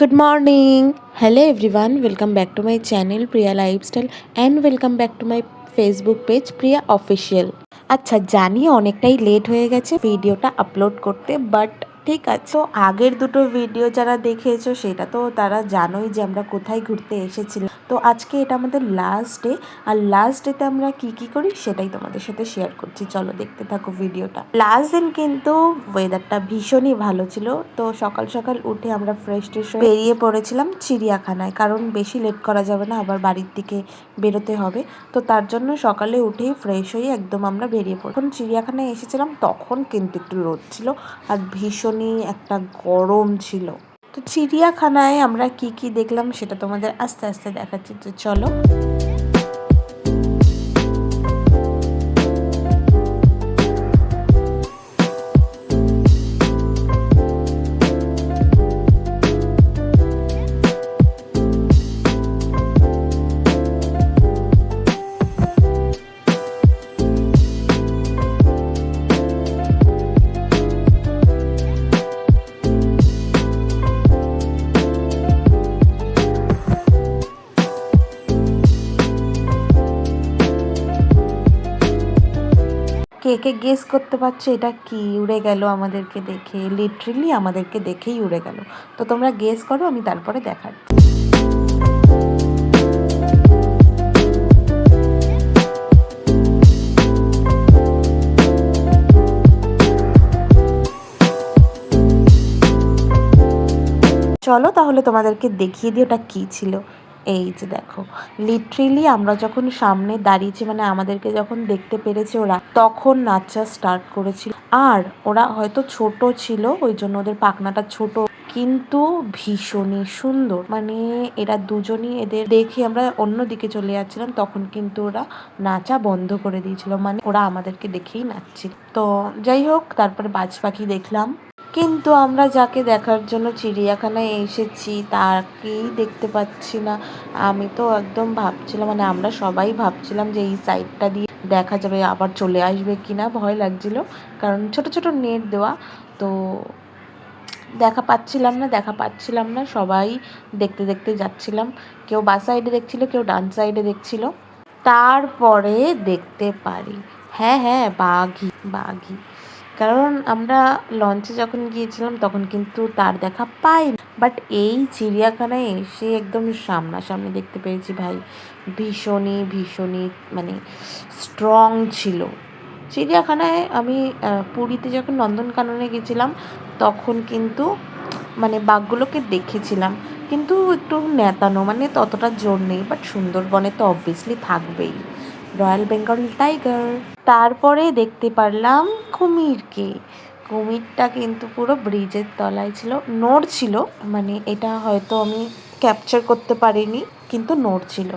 Good morning. Hello everyone. Welcome back to my channel Priya Lifestyle and welcome back to my Facebook page Priya Official. আচ্ছা জানি অনেকটাই late হয়ে গেছে ভিডিওটা upload করতে, but ঠিক আছে। তো আগের দুটো ভিডিও যারা দেখেছো সেটা তো তারা জানোই যে আমরা কোথায় ঘুরতে এসেছিলাম। তো আজকে এটা আমাদের লাস্ট ডে, আর লাস্ট ডেতে আমরা কি কি করি সেটাই তোমাদের সাথে শেয়ার করছি। চলো দেখতে থাকো ভিডিওটা। লাস্ট দিন কিন্তু ওয়েদারটা ভীষণই ভালো ছিল। তো সকাল সকাল উঠে আমরা ফ্রেশ ট্রেশ হয়ে বেরিয়ে পড়েছিলাম চিড়িয়াখানায়, কারণ বেশি লেট করা যাবে না, আবার বাড়ির দিকে বেরোতে হবে। তো তার জন্য সকালে উঠেই ফ্রেশ হয়ে একদম আমরা বেরিয়ে পড়ি। যখন চিড়িয়াখানায় এসেছিলাম তখন কিন্তু একটু রোদ ছিল আর ভীষণই একটা গরম ছিল। তো চিড়িয়াখানায় আমরা কি কি দেখলাম সেটা তোমাদের আস্তে আস্তে দেখাচ্ছি, তো চলো। কে কে গেস করতে পারছো এটা কি? উড়ে গেল আমাদেরকে দেখে, লিটারেলি আমাদেরকে দেখেই উড়ে গেল। তো তোমরা গেস করো, আমি তারপরে দেখাচ্ছি। চলো তাহলে তোমাদেরকে দেখিয়ে দিই ওটা কী ছিল। এই যে দেখো, লিটারেলি আমরা যখন সামনে দাঁড়িয়েছি, মানে আমাদেরকে যখন দেখতে পেরেছে ওরা, তখন নাচা স্টার্ট করেছিল। আর ওরা হয়তো ছোট ছিল ওই জন্য ওদের পাখনাটা ছোট, কিন্তু ভীষণই সুন্দর। মানে এরা দুজনই, এদের দেখে আমরা অন্যদিকে চলে যাচ্ছিলাম, তখন কিন্তু ওরা নাচা বন্ধ করে দিয়েছিল, মানে ওরা আমাদেরকে দেখেই নাচছিল। তো যাই হোক, তারপরে বাজ পাখি দেখলাম। কিন্তু আমরা যাকে দেখার জন্য চিড়িয়াখানায় এসেছি তাকেই দেখতে পাচ্ছি না। আমি তো একদম ভাবছিলাম, মানে আমরা সবাই ভাবছিলাম যে এই সাইডটা দিয়ে দেখা যাবে, আবার চলে আসবে কিনা, ভয় লাগছিল, কারণ ছোট ছোট নেট দেওয়া। তো দেখা পাচ্ছিলাম না, সবাই দেখতে দেখতে যাচ্ছিলাম। কেউ বাঁ সাইডে দেখছিল, কেউ ডান সাইডে দেখছিল। তারপরে দেখতে পারি, হ্যাঁ হ্যাঁ, বাঘই বাঘই। কারণ আমরা লঞ্চে যখন গিয়েছিলাম তখন কিন্তু তার দেখা পাইনি, বাট এই চিড়িয়াখানায় এসে একদম সামনাসামনি দেখতে পেরেছি। ভাই ভীষণই ভীষণই মানে স্ট্রং ছিল। চিড়িয়াখানায় আমি পুরীতে যখন নন্দনকাননে গেছিলাম তখন কিন্তু মানে বাঘগুলোকে দেখেছিলাম, কিন্তু একটু নেতানো, মানে ততটা জোর নেই। বাট সুন্দরবনে তো অবভিয়াসলি থাকবেই রয়্যাল বেঙ্গল টাইগার। তারপরে দেখতে পারলাম কুমিরকে। কুমিরটা কিন্তু পুরো ব্রিজের তলায় ছিল, নড়ছিল, মানে এটা হয়তো আমি ক্যাপচার করতে পারিনি, কিন্তু নড়ছিল।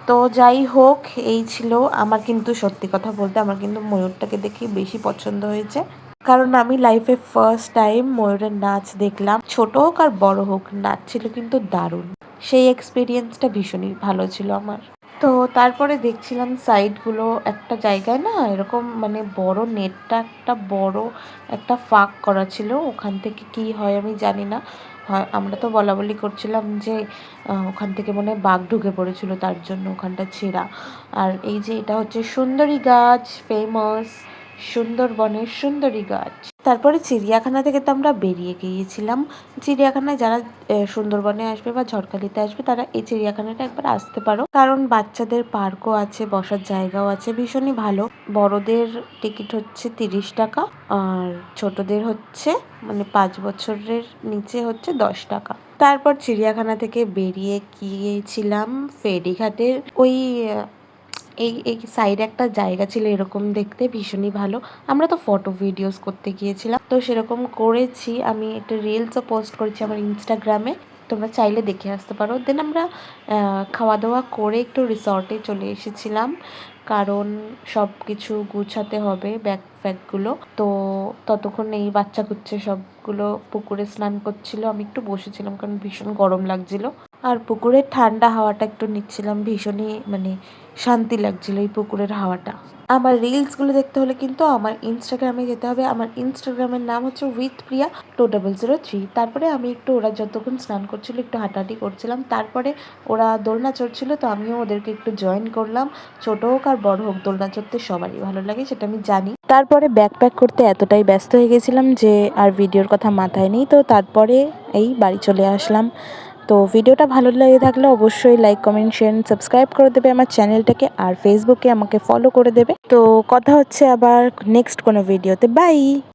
তো যাই হোক, এই ছিল। আমার কিন্তু সত্যি কথা বলতে আমার কিন্তু ময়ূরটাকে দেখে বেশি পছন্দ হয়েছে, কারণ আমি লাইফে ফার্স্ট টাইম ময়ূরের নাচ দেখলাম। ছোট হোক আর বড় হোক, নাচ ছিল কিন্তু দারুণ। সেই এক্সপিরিয়েন্সটা ভীষণই ভালো ছিল আমার। তো তারপরে দেখছিলাম সাইডগুলো, একটা জায়গায় না এরকম মানে বড় নেটটা একটা বড় একটা ফাঁক করা ছিল, ওখান থেকে কি হয় আমি জানি না। হয়, আমরা তো বলা বলি করছিলাম যে ওখান থেকে মনে হয় বাঘ ঢুকে পড়েছিল, তার জন্য ওখানটা ছেঁড়া। আর এই যে এটা হচ্ছে সুন্দরী গাছ, ফেমাস সুন্দরবনের সুন্দরী গাছ। তারপরে চিড়িয়াখানা থেকে তো আমরা বেরিয়ে গিয়েছিলাম। চিড়িয়াখানায় যারা সুন্দরবনে আসবে বা ঝড়খালিতে আসবে তারা এই চিড়িয়াখানাটা একবার আসতে পারো, কারণ বাচ্চাদের পার্কও আছে, বসার জায়গাও আছে, ভীষণই ভালো। বড়দের টিকিট হচ্ছে 30 টাকা, আর ছোটদের হচ্ছে মানে 5 বছরের নিচে হচ্ছে 10 টাকা। তারপর চিড়িয়াখানা থেকে বেরিয়ে গিয়েছিলাম ফেরিঘাটের ওই এই এই সাইডে একটা জায়গা ছিল এরকম দেখতে, ভীষণই ভালো। আমরা তো ফটো ভিডিওস করতে গিয়েছিলাম, তো সেরকম করেছি। আমি একটা রিলসও পোস্ট করেছি আমার ইনস্টাগ্রামে, তোমরা চাইলে দেখে আসতে পারো। দেন আমরা খাওয়া দাওয়া করে একটু রিসর্টে চলে এসেছিলাম, কারণ সব কিছু গুছাতে হবে ব্যাগ ফ্যাগগুলো। তো ততক্ষণ এই বাচ্চা কুচ্চে সবগুলো পুকুরে স্নান করছিল, আমি একটু বসেছিলাম কারণ ভীষণ গরম লাগছিল। আর পুকুরের ঠান্ডা হাওয়াটা একটু নিচ্ছিলাম, ভীষণই মানে শান্তি লাগছিল এই পুকুরের হাওয়াটা। আমার রিলসগুলো দেখতে হলে কিন্তু আমার ইনস্টাগ্রামে যেতে হবে। আমার ইনস্টাগ্রামের নাম হচ্ছে উইথ প্রিয়া 2003। তারপরে আমি একটু, ওরা যতক্ষণ স্নান করছিল একটু হাঁটাহাঁটি করছিলাম, তারপরে ওরা দোলনা চড়ছিল, তো আমিও ওদেরকে একটু জয়েন করলাম। ছোট হোক আর বড় হোক, দোলনা চড়তে সবারই ভালো লাগে, সেটা আমি জানি। তারপরে ব্যাকপ্যাক করতে এতটাই ব্যস্ত হয়ে গেছিলাম যে আর ভিডিওর কথা মাথায় নেই, তো তারপরে এই বাড়ি চলে আসলাম। তো ভিডিওটা ভালো লেগে থাকলে অবশ্যই লাইক, কমেন্ট, শেয়ার, সাবস্ক্রাইব করে দেবে আমার চ্যানেলটাকে, আর ফেসবুকে আমাকে ফলো করে দেবে। তো কথা হচ্ছে আবার নেক্সট কোনো ভিডিওতে। বাই।